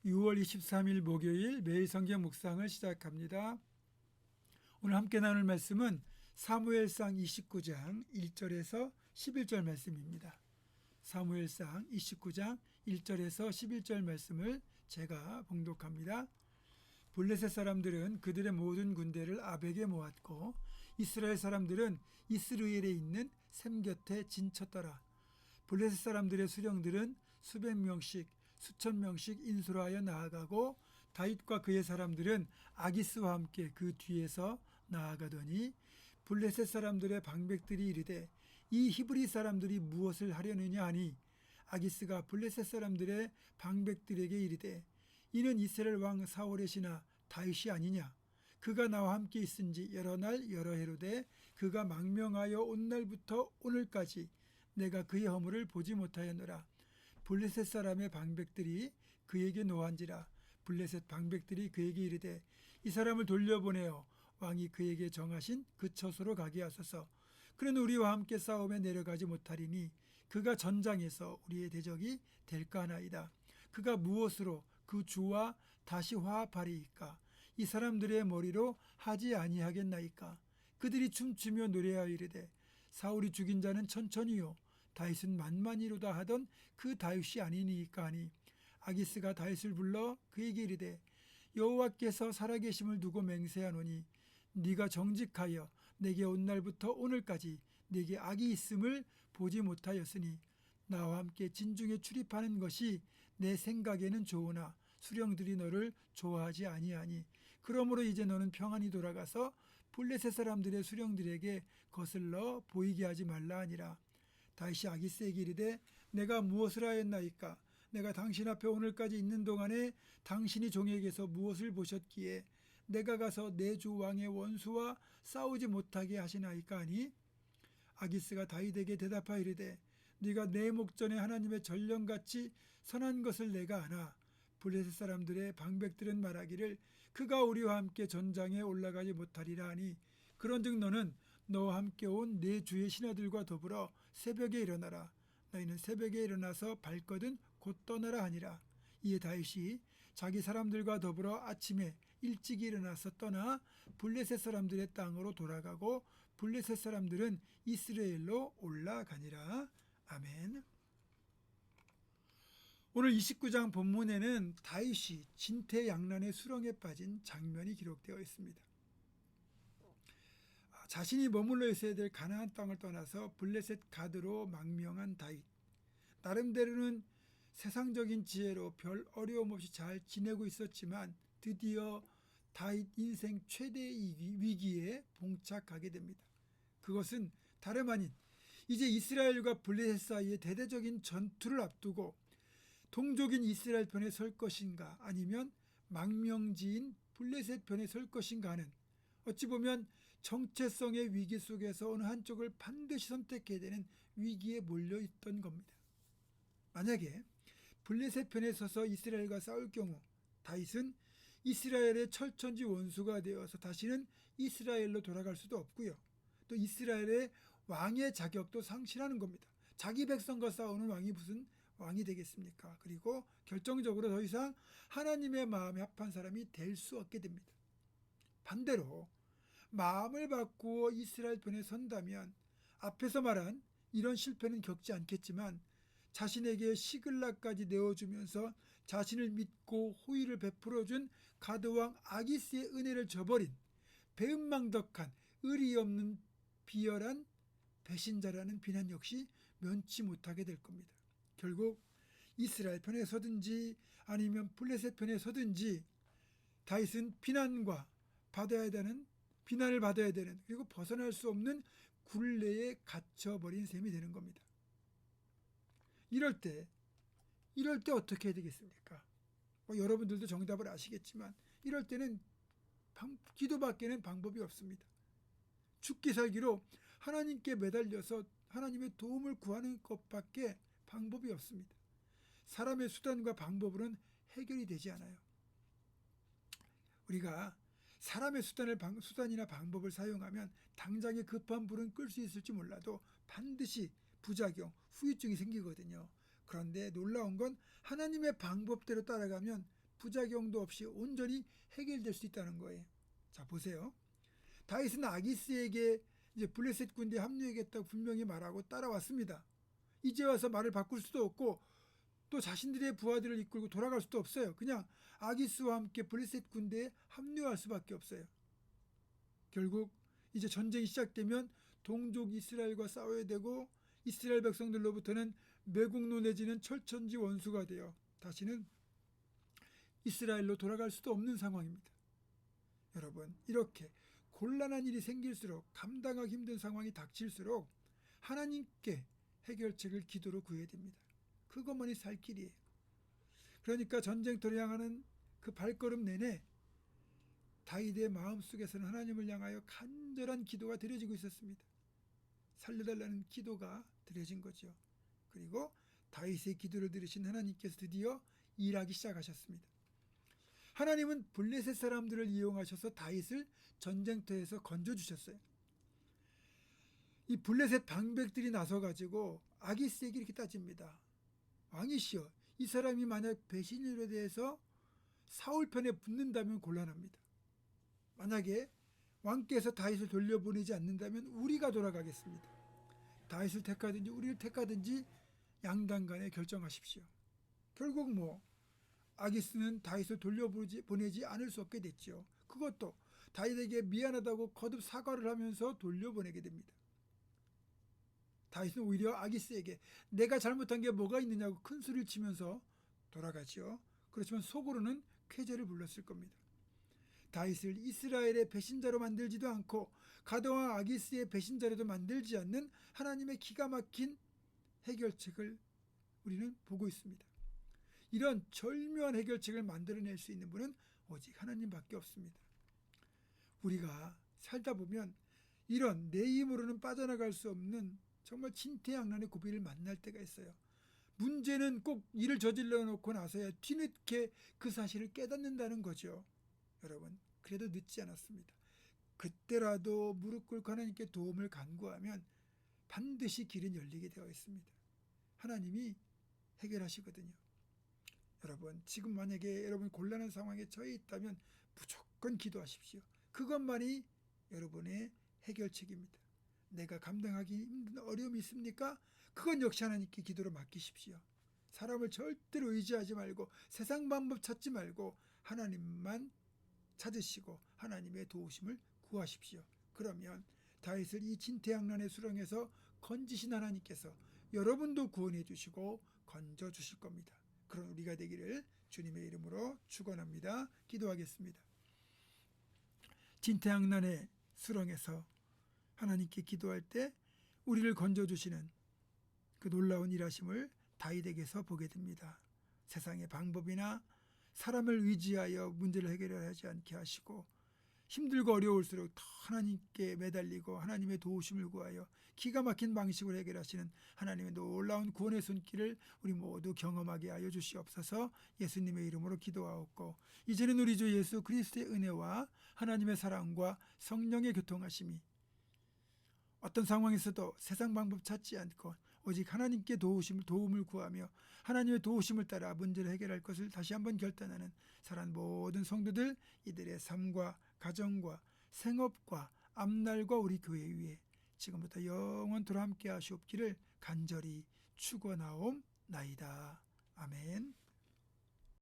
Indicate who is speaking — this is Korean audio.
Speaker 1: 6월 23일 목요일 매일 성경 묵상을 시작합니다. 오늘 함께 나눌 말씀은 사무엘상 29장 1절에서 11절 말씀입니다. 사무엘상 29장 1절에서 11절 말씀을 제가 봉독합니다. 블레셋 사람들은 그들의 모든 군대를 아벡에 모았고 이스라엘 사람들은 이스르엘에 있는 샘 곁에 진쳤더라. 블레셋 사람들의 수령들은 수백 명씩 수천 명씩 인솔하여 나아가고 다윗과 그의 사람들은 아기스와 함께 그 뒤에서 나아가더니 블레셋 사람들의 방백들이 이르되 이 히브리 사람들이 무엇을 하려느냐 하니 아기스가 블레셋 사람들의 방백들에게 이르되 이는 이스라엘 왕 사울의 신하 다윗이 아니냐. 그가 나와 함께 있은지 여러 날 여러 해로되 그가 망명하여 온 날부터 오늘까지 내가 그의 허물을 보지 못하였노라. 블레셋 사람의 방백들이 그에게 노한지라. 블레셋 방백들이 그에게 이르되 이 사람을 돌려보내어 왕이 그에게 정하신 그 처소로 가게 하소서. 그는 우리와 함께 싸움에 내려가지 못하리니 그가 전장에서 우리의 대적이 될까 하나이다. 그가 무엇으로 그 주와 다시 화합하리이까. 이 사람들의 머리로 하지 아니하겠나이까. 그들이 춤추며 노래하여 이르되 사울이 죽인 자는 천천히요 다윗은 만만히로다 하던 그 다윗이 아니니까 하니 아기스가 다윗을 불러 그에게 이르되 여호와께서 살아계심을 두고 맹세하노니 네가 정직하여 내게 온 날부터 오늘까지 네게 악이 있음을 보지 못하였으니 나와 함께 진중에 출입하는 것이 내 생각에는 좋으나 수령들이 너를 좋아하지 아니하니 그러므로 이제 너는 평안히 돌아가서 블레셋 사람들의 수령들에게 거슬러 보이게 하지 말라 하니라. 다윗이 아기스에게 이르되 내가 무엇을 하였나이까. 내가 당신 앞에 오늘까지 있는 동안에 당신이 종에게서 무엇을 보셨기에 내가 가서 내 주 왕의 원수와 싸우지 못하게 하시나이까 하니 아기스가 다윗에게 대답하여 이르되 네가 내 목전에 하나님의 전령같이 선한 것을 내가 아나. 블레셋 사람들의 방백들은 말하기를 그가 우리와 함께 전장에 올라가지 못하리라 하니 그런즉 너는 너와 함께 온 내 주의 신하들과 더불어 새벽에 일어나라. 너희는 새벽에 일어나서 발거든 곧 떠나라 하니라. 이에 다윗이 자기 사람들과 더불어 아침에 일찍 일어나서 떠나 블레셋 사람들의 땅으로 돌아가고 블레셋 사람들은 이스라엘로 올라가니라. 아멘. 오늘 29장 본문에는 다윗이 진퇴양난의 수렁에 빠진 장면이 기록되어 있습니다. 자신이 머물러 있어야 될 가나안 땅을 떠나서 블레셋 가드로 망명한 다윗. 나름대로는 세상적인 지혜로 별 어려움 없이 잘 지내고 있었지만 드디어 다윗 인생 최대의 위기에 봉착하게 됩니다. 그것은 다름 아닌 이제 이스라엘과 블레셋 사이의 대대적인 전투를 앞두고 동족인 이스라엘 편에 설 것인가 아니면 망명지인 블레셋 편에 설 것인가 하는 어찌 보면 정체성의 위기 속에서 어느 한쪽을 반드시 선택해야 되는 위기에 몰려있던 겁니다. 만약에 블레셋 편에 서서 이스라엘과 싸울 경우 다윗은 이스라엘의 철천지 원수가 되어서 다시는 이스라엘로 돌아갈 수도 없고요. 또 이스라엘의 왕의 자격도 상실하는 겁니다. 자기 백성과 싸우는 왕이 무슨 왕이 되겠습니까? 그리고 결정적으로 더 이상 하나님의 마음에 합한 사람이 될 수 없게 됩니다. 반대로 마음을 바꾸어 이스라엘 편에 선다면 앞에서 말한 이런 실패는 겪지 않겠지만 자신에게 시글락까지 내어주면서 자신을 믿고 호의를 베풀어준 가드왕 아기스의 은혜를 저버린 배은망덕한 의리 없는 비열한 배신자라는 비난 역시 면치 못하게 될 겁니다. 결국 이스라엘 편에 서든지 아니면 블레셋 편에 서든지 다윗은 비난을 받아야 되는 그리고 벗어날 수 없는 굴레에 갇혀버린 셈이 되는 겁니다. 이럴 때 어떻게 해야 되겠습니까? 여러분들도 정답을 아시겠지만 이럴 때는 기도밖에는 방법이 없습니다. 죽기 살기로 하나님께 매달려서 하나님의 도움을 구하는 것밖에 방법이 없습니다. 사람의 수단과 방법으로는 해결이 되지 않아요. 우리가 사람의 수단이나 방법을 사용하면 당장의 급한 불은 끌 수 있을지 몰라도 반드시 부작용, 후유증이 생기거든요. 그런데 놀라운 건 하나님의 방법대로 따라가면 부작용도 없이 온전히 해결될 수 있다는 거예요. 자, 보세요. 다윗은 아기스에게 이제 블레셋 군대에 합류하겠다고 분명히 말하고 따라왔습니다. 이제 와서 말을 바꿀 수도 없고 또 자신들의 부하들을 이끌고 돌아갈 수도 없어요. 그냥 아기스와 함께 블레셋 군대에 합류할 수밖에 없어요. 결국 이제 전쟁이 시작되면 동족 이스라엘과 싸워야 되고 이스라엘 백성들로부터는 매국노 내지는 철천지 원수가 되어 다시는 이스라엘로 돌아갈 수도 없는 상황입니다. 여러분, 이렇게 곤란한 일이 생길수록, 감당하기 힘든 상황이 닥칠수록 하나님께 해결책을 기도로 구해야 됩니다. 그것만이 살 길이에요. 그러니까 전쟁터를 향하는 그 발걸음 내내 다윗의 마음속에서는 하나님을 향하여 간절한 기도가 드려지고 있었습니다. 살려달라는 기도가 드려진 거죠. 그리고 다윗의 기도를 들으신 하나님께서 드디어 일하기 시작하셨습니다. 하나님은 블레셋 사람들을 이용하셔서 다윗을 전쟁터에서 건져주셨어요. 이 블레셋 방백들이 나서가지고 아기스에게 이렇게 따집니다. 왕이시여, 이 사람이 만약 배신일에 대해서 사울 편에 붙는다면 곤란합니다. 만약에 왕께서 다윗을 돌려보내지 않는다면 우리가 돌아가겠습니다. 다윗을 택하든지 우리를 택하든지 양당 간에 결정하십시오. 결국 아기스는 다윗을 돌려보내지 않을 수 없게 됐죠. 그것도 다윗에게 미안하다고 거듭 사과를 하면서 돌려보내게 됩니다. 다윗은 오히려 아기스에게 내가 잘못한 게 뭐가 있느냐고 큰 소리를 치면서 돌아가죠. 그렇지만 속으로는 쾌재를 불렀을 겁니다. 다윗을 이스라엘의 배신자로 만들지도 않고 가드왕 아기스의 배신자로도 만들지 않는 하나님의 기가 막힌 해결책을 우리는 보고 있습니다. 이런 절묘한 해결책을 만들어낼 수 있는 분은 오직 하나님밖에 없습니다. 우리가 살다 보면 이런 내 힘으로는 빠져나갈 수 없는 정말 진퇴양난의 고비를 만날 때가 있어요. 문제는 꼭 일을 저질러 놓고 나서야 뒤늦게 그 사실을 깨닫는다는 거죠. 여러분, 그래도 늦지 않았습니다. 그때라도 무릎 꿇고 하나님께 도움을 간구하면 반드시 길은 열리게 되어 있습니다. 하나님이 해결하시거든요. 여러분, 지금 만약에 여러분 곤란한 상황에 처해 있다면 무조건 기도하십시오. 그것만이 여러분의 해결책입니다. 내가 감당하기 힘든 어려움이 있습니까? 그건 역시 하나님께 기도로 맡기십시오. 사람을 절대로 의지하지 말고 세상 방법 찾지 말고 하나님만 찾으시고 하나님의 도우심을 구하십시오. 그러면 다윗을 이 진퇴양난의 수렁에서 건지신 하나님께서 여러분도 구원해 주시고 건져 주실 겁니다. 그런 우리가 되기를 주님의 이름으로 축원합니다. 기도하겠습니다. 진퇴양난의 수렁에서 하나님께 기도할 때 우리를 건져 주시는 그 놀라운 일하심을 다윗에게서 보게 됩니다. 세상의 방법이나 사람을 의지하여 문제를 해결하지 않게 하시고 힘들고 어려울수록 더 하나님께 매달리고 하나님의 도우심을 구하여 기가 막힌 방식으로 해결하시는 하나님의 놀라운 구원의 손길을 우리 모두 경험하게 하여 주시옵소서. 예수님의 이름으로 기도하옵고 이제는 우리 주 예수 그리스도의 은혜와 하나님의 사랑과 성령의 교통하심이 어떤 상황에서도 세상 방법 찾지 않고 오직 하나님께 도움을 구하며 하나님의 도우심을 따라 문제를 해결할 것을 다시 한번 결단하는 사랑하는 모든 성도들, 이들의 삶과 가정과 생업과 앞날과 우리 교회 위에 지금부터 영원토록 함께 하시옵기를 간절히 축원하옵나이다. 아멘.